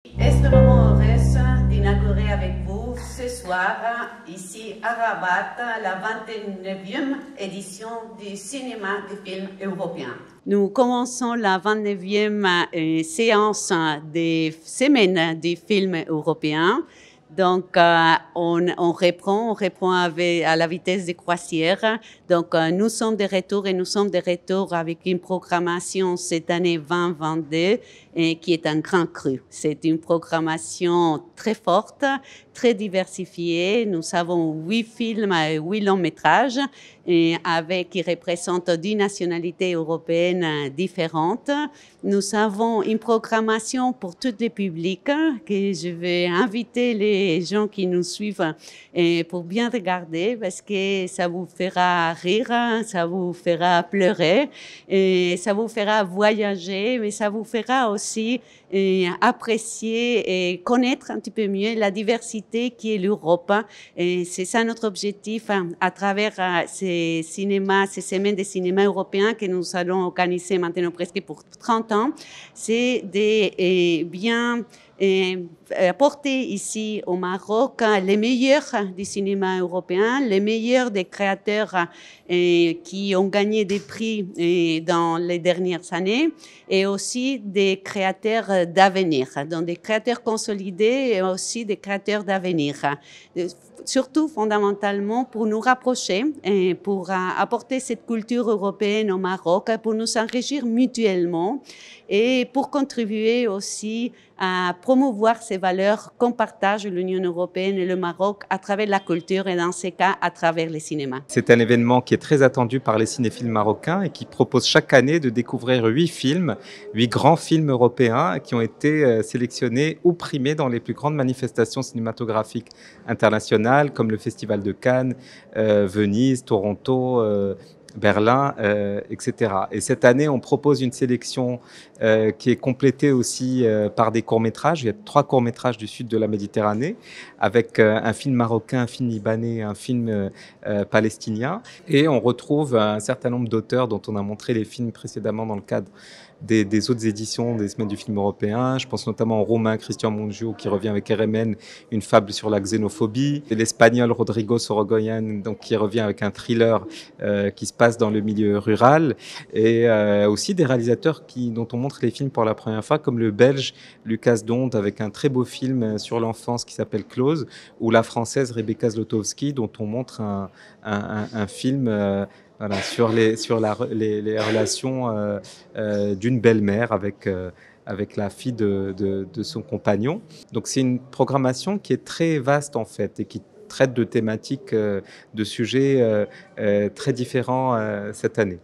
Extrêmement heureuse d'inaugurer avec vous ce soir, ici à Rabat, la 29e édition du cinéma des films européens. Nous commençons la 29e séance des semaines des films européens. Donc, on reprend à la vitesse de croisière. Donc, nous sommes de retour et nous sommes de retour avec une programmation cette année 2022 qui est un grand cru. C'est une programmation très forte, très diversifiée. Nous avons 8 films et 8 longs métrages qui représentent 10 nationalités européennes différentes. Nous avons une programmation pour tous les publics que je vais inviter les gens qui nous suivent pour bien regarder parce que ça vous fera rire, ça vous fera pleurer, et ça vous fera voyager, mais ça vous fera aussi apprécier et connaître un petit peu mieux la diversité qui est l'Europe. Et c'est ça notre objectif à travers ces semaines de cinéma européen que nous allons organiser maintenant presque pour 30 ans. C'est de bien apporter ici au Maroc les meilleurs du cinéma européen, les meilleurs des créateurs qui ont gagné des prix dans les dernières années et aussi des créateurs d'avenir, donc des créateurs consolidés et aussi des créateurs d'avenir. Surtout fondamentalement pour nous rapprocher et pour apporter cette culture européenne au Maroc, pour nous enrichir mutuellement et pour contribuer aussi à promouvoir ces valeurs qu'on partage l'Union européenne et le Maroc à travers la culture et dans ces cas à travers les cinémas. C'est un événement qui est très attendu par les cinéphiles marocains et qui propose chaque année de découvrir 8 grands films européens qui ont été sélectionnés ou primés dans les plus grandes manifestations cinématographiques internationales comme le Festival de Cannes, Venise, Toronto, Berlin, etc. Et cette année, on propose une sélection qui est complétée aussi par des courts-métrages. Il y a 3 courts-métrages du sud de la Méditerranée, avec un film marocain, un film libanais, un film palestinien. Et on retrouve un certain nombre d'auteurs dont on a montré les films précédemment dans le cadre des autres éditions des Semaines du film européen. Je pense notamment au Roumain Christian Mungiu qui revient avec RMN, une fable sur la xénophobie. Et l'Espagnol Rodrigo Sorogoyen, donc, qui revient avec un thriller qui se passe dans le milieu rural. Et aussi des réalisateurs dont on montre les films pour la première fois, comme le Belge Lucas Donde avec un très beau film sur l'enfance qui s'appelle Close, ou la Française Rebecca Zlotowski dont on montre un film voilà, sur les relations d'une belle-mère avec la fille de son compagnon. Donc c'est une programmation qui est très vaste en fait et qui traite de thématiques, de sujets très différents cette année.